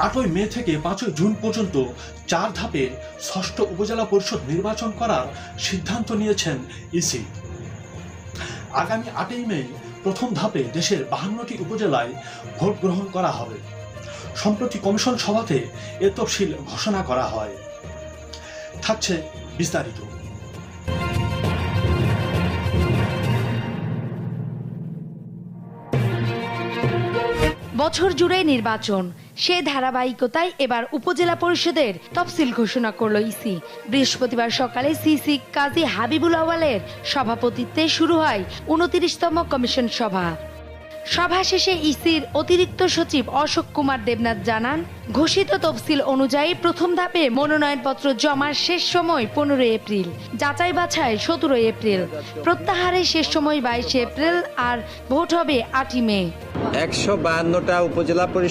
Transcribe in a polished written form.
8ই মে থেকে 5ই জুন পর্যন্ত 4 ধাপে 6ষ্ঠ উপজেলা পরিষদ নির্বাচন করার সিদ্ধান্ত নিয়েছেন ইসি। আগামী 8ই মে প্রথম ধাপে দেশের 52টি উপজেলায় ভোট গ্রহণ করা হবে। সম্প্রতি কমিশন সভাতে এ তফসিল ঘোষণা করা হয়। থাকছে বিস্তারিত। বছর জুড়ে নির্বাচন, সে ধারাবাহিকতায় এবার উপজেলা পরিষদের তফসিল ঘোষণা করল ইসি। বৃহস্পতিবার সকালে সিসি কাজী হাবিবুল আওয়ালের সভাপতিত্বে শুরু হয় 29তম কমিশন সভা। সভা শেষে ইসির অতিরিক্ত সচিব অশোক কুমার দেবনাথ জানান, ঘোষিত তফসিল অনুযায়ী প্রথম ধাপে মনোনয়নপত্র জমার শেষ সময় 15 এপ্রিল, যাচাই বাছাই 17 এপ্রিল, প্রত্যাহারের শেষ সময় 22 এপ্রিল আর ভোট হবে 8ই মে। 152টা উপজেলা পরিষদ